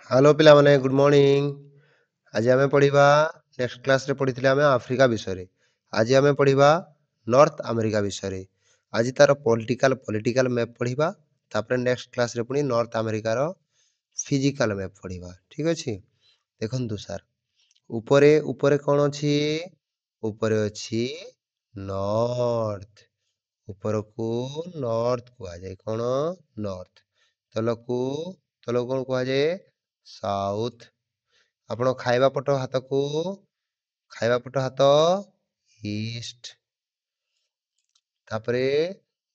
Hello पिला माने good morning. आज आमे पढ़िबा नेक्स्ट क्लास रे पढ़िथिले आमे आफ्रिका विषय रे। आज आमे पढ़िबा नॉर्थ अमेरिका विषय रे। आज तार पॉलिटिकल मैप पढ़िबा। तापरे नेक्स्ट क्लास रे पुनी नॉर्थ अमेरिका रो फिजिकल मैप पढ़िबा। ठीक अछि। देखंतु सर ऊपरे ऊपरे कोन अछि? ऊपरे अछि नॉर्थ। ऊपरकू नॉर्थ कुआ जाय कोन नॉर्थ। तलकू तलकू कोन कुआ जाय साउथ। ଆପଣ ଖାଇବା ପଟ ହାତ ଇଷ୍ଟ। ତାପରେ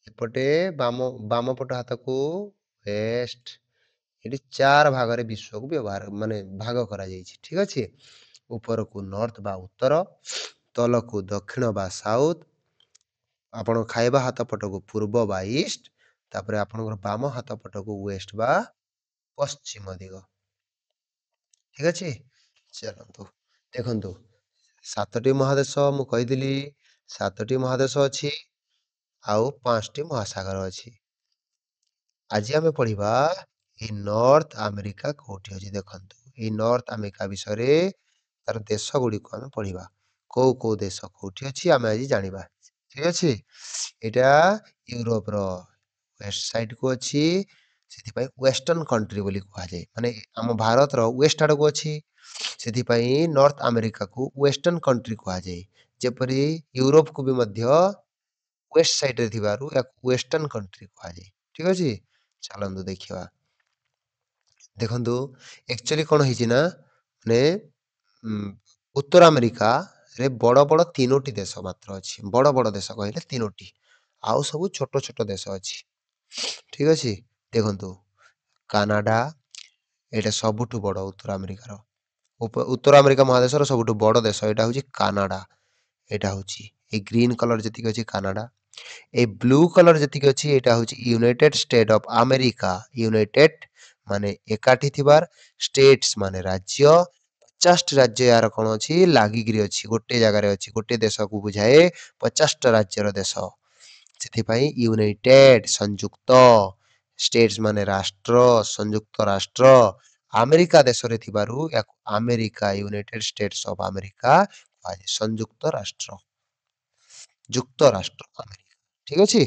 ଏପଟେ ବାମ ପଟ ହାତକୁ ୱେଷ୍ଟ। ଏଠି ଚାର ଭାଗରେ ବିଶ୍ୱକୁ ବ୍ୟବହାର ମାନେ ଭାଗ କରାଯାଇଛି। ଠିକ ଅଛି। ଉପରକୁ ନର୍ଥ ବା ଉତ୍ତର, ତଲକୁ ଦକ୍ଷିଣ ବା ସାଉଥ, ଆପଣ ଖାଇବା ହାତ ପଟକୁ ପୂର୍ବ ବା ଇଷ୍ଟ, ତାପରେ ଆପଣଙ୍କର ବାମ ହାତ ପଟକୁ ୱେଷ୍ଟ ବା ପଶ୍ଚିମ ଦିଗ। ଠିକ ଅଛି। ଚାଲନ୍ତୁ ଦେଖନ୍ତୁ 7ଟି ମହାଦେଶ ମୁଁ କହିଥିଲି 7ଟି ମହାଦେଶ ଅଛି ଆଉ 5ଟି ମହାସାଗର ଅଛି। ଆଜି ଆମେ ପଢିବା ଏଇ ନର୍ଥ ଆମେରିକା କୋଉଠି ଅଛି। ଦେଖନ୍ତୁ ଏଇ ନର୍ଥ ଆମେରିକା ବିଷୟରେ ତାର ଦେଶ ଗୁଡିକୁ ଆମେ ପଢିବା। କୋଉ କୋଉ ଦେଶ କୋଉଠି ଅଛି ଆମେ ଆଜି ଜାଣିବା। ଠିକ ଅଛି। ଏଇଟା ୟୁରୋପର ୱେଷ୍ଟ ସାଇଡ କୁ ଅଛି, ସେଥିପାଇଁ ୱେଷ୍ଟର୍ଣ୍ଣ କଣ୍ଟ୍ରି ବୋଲି କୁହାଯାଏ। ମାନେ ଆମ ଭାରତର ୱେଷ୍ଟ ଆଡକୁ ଅଛି, ସେଥିପାଇଁ ନର୍ଥ ଆମେରିକାକୁ ୱେଷ୍ଟର୍ଣ୍ଣ କଣ୍ଟ୍ରି କୁହାଯାଏ। ଯେପରି ୟୁରୋପକୁ ବି ମଧ୍ୟ ୱେଷ୍ଟ ସାଇଡରେ ଥିବାରୁ ୟାକୁ ୱେଷ୍ଟର୍ଣ୍ଣ କଣ୍ଟ୍ରି କୁହାଯାଏ। ଠିକ ଅଛି। ଚାଲନ୍ତୁ ଦେଖିବା। ଦେଖନ୍ତୁ ଆକ୍ଚୁଆଲି କଣ ହେଇଛି ନା ମାନେ ଉତ୍ତର ଆମେରିକାରେ ବଡ ବଡ 3ଟି ଦେଶ ମାତ୍ର ଅଛି। ବଡ ବଡ ଦେଶ କହିଲେ 3ଟି, ଆଉ ସବୁ ଛୋଟ ଛୋଟ ଦେଶ ଅଛି। ଠିକ ଅଛି। ଦେଖନ୍ତୁ କାନାଡା, ଏଇଟା ସବୁଠୁ ବଡ ଉତ୍ତର ଆମେରିକାର। ଉତ୍ତର ଆମେରିକା ମହାଦେଶର ସବୁଠୁ ବଡ ଦେଶ ଏଇଟା ହଉଛି କାନାଡା। ଏଇଟା ହଉଛି ଏଇ ଗ୍ରୀନ କଲର ଯେତିକି ଅଛି କାନାଡା। এই ব্লু কলর যেତିକି ଅଛି ଏଇଟା ହଉଛି united state of America. United ମାନେ ଏକାଠି ଥିବାର, ଷ୍ଟେଟ୍ସ ମାନେ ରାଜ୍ୟ। 50ଟି ରାଜ୍ୟ ୟାର କଣ ଅଛି ଲାଗିକିରି ଅଛି, ଗୋଟେ ଜାଗାରେ ଅଛି। ଗୋଟେ ଦେଶକୁ ବୁଝାଏ 50ଟା ରାଜ୍ୟର ଦେଶ। ସେଥିପାଇଁ ୟୁନାଇଟେଡ ସଂଯୁକ୍ତ, ଷ୍ଟେଟ୍ସ ମାନେ ରାଷ୍ଟ୍ର, ସଂଯୁକ୍ତ ରାଷ୍ଟ୍ର। ଆମେରିକା ଦେଶରେ ଥିବାରୁ ୟାକୁ America, united states of America କୁହାଯାଏ। ସଂଯୁକ୍ତ ରାଷ୍ଟ୍ର, ଯୁକ୍ତ ରାଷ୍ଟ୍ର ଆମେରିକା। ଠିକ ଅଛି।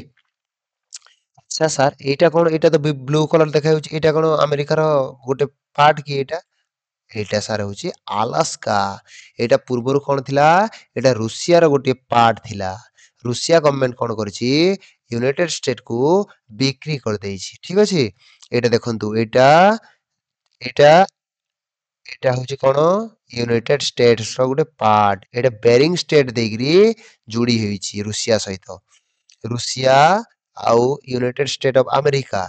ଆଚ୍ଛା ସାର୍ ଏଇଟା କଣ? ଏଇଟା ତ ବ୍ଲୁ କଲର ଦେଖାଯାଉଛି, ଏଇଟା କଣ ଆମେରିକାର ଗୋଟେ ପାର୍ଟ କି ଏଇଟା? ଏଇଟା ସାର୍ ହଉଛି ଆଲାସ୍କା। ଏଇଟା ପୂର୍ବରୁ କଣ ଥିଲା? ଏଇଟା ରୁଷିଆର ଗୋଟିଏ ପାର୍ଟ ଥିଲା। ରୁଷିଆ ଗଭର୍ଣମେଣ୍ଟ କଣ କରିଛି? ୟୁନାଇଟେଡ ଷ୍ଟେଟ କୁ ବିକ୍ରି କରିଦେଇଛି। ଠିକ ଅଛି। ଏଇଟା ଦେଖନ୍ତୁ, ଏଇଟା ଏଇଟା ଏଇଟା ହଉଛି କଣ? ୟୁନାଇଟେଡ ଷ୍ଟେଟ୍ସ ର ଗୋଟେ ପାର୍ଟ। ଏଇଟା ବେରିଂ ଷ୍ଟେଟ ଦେଇକିରି ଯୋଡି ହେଇଛି ରୁଷିଆ ସହିତ। ରୁଷିଆ ଆଉ ୟୁନାଇଟେଡ ଷ୍ଟେଟ ଅଫ ଆମେରିକା,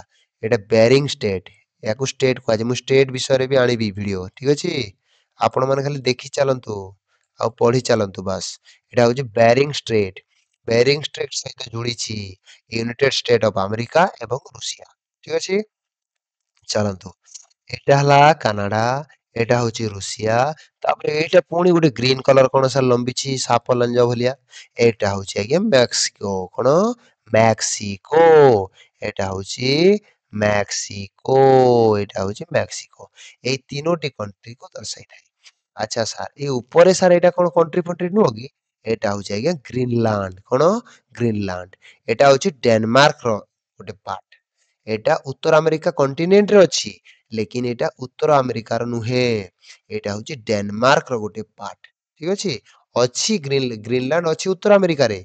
ଏଇଟା ବେରିଂ ଷ୍ଟେଟ। ୟାକୁ ଷ୍ଟେଟ କୁହାଯାଏ। ମୁଁ ଷ୍ଟେଟ ବିଷୟରେ ବି ଆଣିବି ଭିଡିଓ। ଠିକ ଅଛି। ଆପଣ ମାନେ ଖାଲି ଦେଖି ଚାଲନ୍ତୁ ଆଉ ପଢି ଚାଲନ୍ତୁ ବାସ୍। ଏଇଟା ହଉଛି ବେରିଂ ଷ୍ଟ୍ରେଟ। ବେରିଂ ଷ୍ଟ୍ରେଟ ସହିତ ଯୋଡିଛି ୟୁନାଇଟେଡ ଷ୍ଟେଟ ଅଫ ଆମେରିକା ଏବଂ ରୁଷିଆ। ଠିକ ଅଛି। ଚାଲନ୍ତୁ ଏଇଟା ହେଲା କାନାଡା, ଏଇଟା ହଉଛି ରୁଷିଆ। ତାପରେ ଏଇଟା ପୁଣି ଗୋଟେ ଗ୍ରୀନ କଲର କଣ ସାର୍ ଲମ୍ବିଛି ସାପ ଲଞ୍ଜ ଭଳିଆ? ଏଇଟା ହଉଛି ଆଜ୍ଞା ମେକ୍ସିକୋ। କଣ? ମେକ୍ସିକୋ। ଏଇଟା ହଉଛି ମେକ୍ସିକୋ। ଏଇଟା ହଉଛି ମେକ୍ସିକୋ। ଏଇ 3ଟି କଣ୍ଟ୍ରିକୁ ଦର୍ଶାଇଥାଏ। ଆଚ୍ଛା ସାର୍ ଏଇ ଉପରେ ସାର୍ ଏଇଟା କଣ କଣ୍ଟ୍ରି ଫଣ୍ଟ୍ରି ନୁହଁ କି? ଏଇଟା ହଉଛି ଆଜ୍ଞା ଗ୍ରୀନଲାଣ୍ଡ। କଣ? ଗ୍ରୀନଲାଣ୍ଡ। ଏଇଟା ହଉଛି ଡେନମାର୍କର ଗୋଟେ ପାର୍ଟ। ଏଇଟା ଉତ୍ତର ଆମେରିକା କଣ୍ଟିନେଣ୍ଟରେ ଅଛି, ଲେକିନ ଏଇଟା ଉତ୍ତର ଆମେରିକାର ନୁହେଁ। ଏଇଟା ହଉଛି ଡେନମାର୍କର ଗୋଟେ ପାର୍ଟ। ଠିକ ଅଛି। ଅଛି ଗ୍ରୀନଲାଣ୍ଡ ଅଛି ଉତ୍ତର ଆମେରିକାରେ,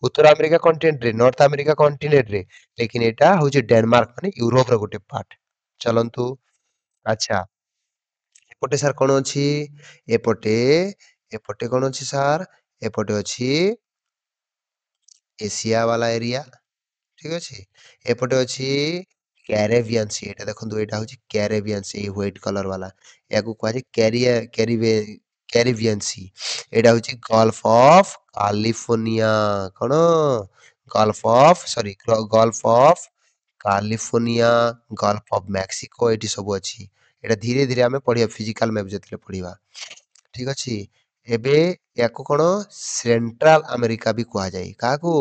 ଉତ୍ତର ଆମେରିକା କଣ୍ଟିନେଣ୍ଟରେ, ନର୍ଥ ଆମେରିକା କଣ୍ଟିନେଣ୍ଟରେ, ଲେକିନ ଏଇଟା ହଉଛି ଡେନମାର୍କ ମାନେ ୟୁରୋପର ଗୋଟେ ପାର୍ଟ। ଚାଲନ୍ତୁ। ଆଚ୍ଛା ଏପଟେ ସାର୍ କଣ ଅଛି? ଏପଟେ ଏପଟେ କଣ ଅଛି ସାର୍? ଏପଟେ ଅଛି ଏସିଆ ବାଲା ଏରିଆ। ଠିକ ଅଛି। ଏପଟେ ଅଛି କ୍ୟାରେବିଆନ ସି। ଏଇଟା ଦେଖନ୍ତୁ, ଏଇଟା ହଉଛି କ୍ୟାରେବିଆନ ସି, ହ୍ୱାଇଟ କଲର ବାଲା। ୟାକୁ କୁହାଯାଏ କ୍ୟାରିବିଆନ ସି। ଏଇଟା ହଉଛି ଗଲ୍ଫ ଅଫ କାଲିଫୋର୍ନିଆ। କଣ? Gulf of California, gulf of Mexico, ଏଠି ସବୁ ଅଛି। ଏଇଟା ଧୀରେ ଧୀରେ ଆମେ ପଢିବା ଫିଜିକାଲ ମ୍ୟାପ ଯେତେବେଳେ ପଢିବା। ଠିକ ଅଛି। ଏବେ ୟାକୁ କଣ ସେଣ୍ଟ୍ରାଲ ଆମେରିକା ବି କୁହାଯାଏ। କାହାକୁ?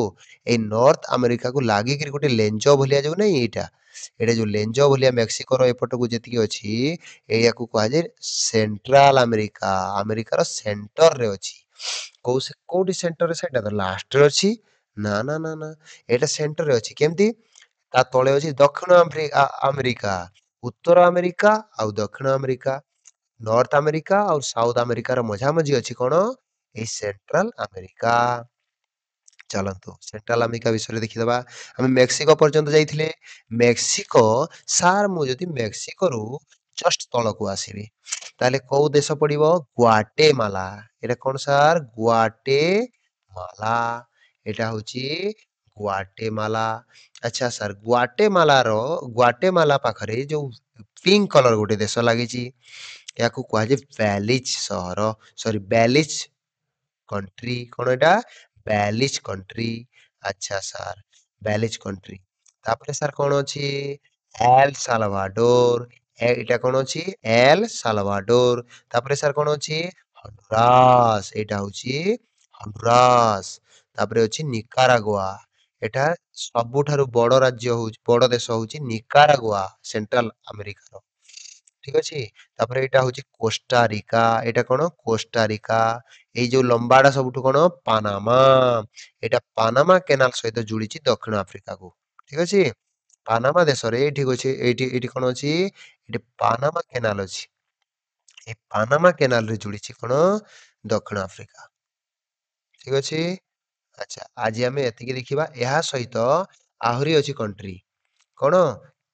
ଏଇ ନର୍ଥ ଆମେରିକାକୁ ଲାଗିକିରି ଗୋଟେ ଲେଞ୍ଜ ଭଳିଆ ଯୋଉ ନାଇଁ ଏଇଟା, ଏଇଟା ଯୋଉ ଲେଞ୍ଜ ଭଳିଆ ମେକ୍ସିକୋର ଏପଟକୁ ଯେତିକି ଅଛି, ଏଇୟାକୁ କୁହାଯାଏ ସେଣ୍ଟ୍ରାଲ ଆମେରିକା। ଆମେରିକାର ସେଣ୍ଟରରେ ଅଛି। କୋଉଠି ସେଣ୍ଟରରେ? ସେଇଟା ତ ଲାଷ୍ଟରେ ଅଛି। ନା ନା ନା ନା, ଏଇଟା ସେଣ୍ଟରରେ ଅଛି। କେମିତି? ତା ତଳେ ଅଛି ଦକ୍ଷିଣ ଆମେରିକା, ଉତ୍ତର ଆମେରିକା ଆଉ ଦକ୍ଷିଣ ଆମେରିକା, ନର୍ଥ ଆମେରିକା ଆଉ ସାଉଥ ଆମେରିକାର ମଝାମଝି ଅଛି କଣ? ଏଇ ସେଣ୍ଟ୍ରାଲ ଆମେରିକା। ଚାଲନ୍ତୁ ସେଣ୍ଟ୍ରାଲ ଆମେରିକା ବିଷୟରେ ଦେଖିଦବା। ଆମେ ମେକ୍ସିକୋ ପର୍ଯ୍ୟନ୍ତ ଯାଇଥିଲେ। ମେକ୍ସିକୋ, ସାର୍ ମୁଁ ଯଦି ମେକ୍ସିକୋରୁ ଜଷ୍ଟ ତଳକୁ ଆସିବି, ତାହେଲେ କୋଉ ଦେଶ ପଡିବ? ଗ୍ୱାଟେମାଲା। ଏଇଟା କଣ ସାର୍? ଗ୍ୱାଟେମାଲା। ଏଇଟା ହଉଛି ଗ୍ୱାଟେମାଲା। ଆଚ୍ଛା ସାର୍, ଗ୍ୱାଟେମାଲା ପାଖରେ ଯୋଉ ପିଙ୍କ କଲର ଗୋଟେ ଦେଶ ଲାଗିଛି, ଏହାକୁ କୁହାଯାଏ ବ୍ୟାଲିଜ ସହର, ସରି ବ୍ୟାଲିଜ କଣ୍ଟ୍ରି। କଣ ଏଇଟା? ବ୍ୟାଲିଜ କଣ୍ଟ୍ରି। ଆଚ୍ଛା ସାର୍, ବ୍ୟାଲିଜ କଣ୍ଟ୍ରି। ତାପରେ ସାର୍ କଣ ଅଛି? L Salvador. ଏଇଟା କଣ ଅଛି? L Salvador. ତାପରେ ସାର୍ କଣ ଅଛି? ହଣ୍ଡୁରାସ। ଏଇଟା ହଉଛି ହଣ୍ଡୁରାସ। ତାପରେ ଅଛି ନିକାରାଗୁଆ। ଏଟା ସବୁଠାରୁ ବଡ ରାଜ୍ୟ ହଉଛି, ବଡ ଦେଶ ହଉଛି ନିକାରାଗୁଆ, ସେଣ୍ଟ୍ରାଲ ଆମେରିକାର। ଠିକ ଅଛି। ତାପରେ ଏଇଟା ହଉଛି କୋଷ୍ଟାରିକା। ଏଇଟା କଣ? କୋଷ୍ଟାରିକା। ଏଇ ଯୋଉ ଲମ୍ବାଟା ସବୁଠୁ କଣ? ପାନାମା। ଏଇଟା ପାନାମା କେନାଲ ସହିତ ଯୋଡିଛି ଦକ୍ଷିଣ ଆଫ୍ରିକାକୁ। ଠିକ ଅଛି। ପାନାମା ଦେଶରେ ଏଇଠି ଅଛି, ଏଇଠି ଏଇଠି କଣ ଅଛି? ଏଠି ପାନାମା କେନାଲ ଅଛି। ଏ ପାନାମା କେନାଲରେ ଯୋଡିଛି କଣ? ଦକ୍ଷିଣ ଆଫ୍ରିକା। ଠିକ ଅଛି। ଆଚ୍ଛା, ଆଜି ଆମେ ଏତିକି ଦେଖିବା। ଏହା ସହିତ ଆହୁରି ଅଛି କଣ୍ଟ୍ରି। କଣ?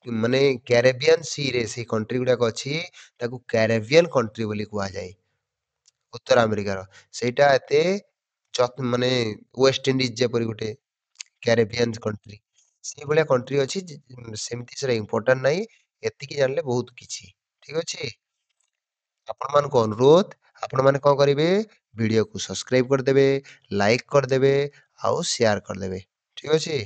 ମାନେ କ୍ୟାରେବିଆନ ସି ରେ ସେଇ କଣ୍ଟ୍ରି ଗୁଡାକ ଅଛି, ତାକୁ କ୍ୟାରେବିଆନ କଣ୍ଟ୍ରି ବୋଲି କୁହାଯାଏ। ଉତ୍ତର ଆମେରିକାର ସେଇଟା ଏତେ ମାନେ ୱେଷ୍ଟଇଣ୍ଡିଜ ଯେପରି ଗୋଟେ କ୍ୟାରେବିଆନ କଣ୍ଟ୍ରି, ସେଇଭଳିଆ କଣ୍ଟ୍ରି ଅଛି। ସେମିତି ସେଟା ଇମ୍ପୋର୍ଟାଣ୍ଟ ନାହିଁ। ଏତିକି ଜାଣିଲେ ବହୁତ କିଛି। ଠିକ ଅଛି। ଆପଣମାନଙ୍କୁ ଅନୁରୋଧ, ଆପଣମାନେ କଣ କରିବେ? ଭିଡିଓକୁ ସବସ୍କ୍ରାଇବ କରିଦେବେ, ଲାଇକ୍ କରିଦେବେ ଆଉ ସେୟାର କରିଦେବେ। ଠିକ ଅଛି।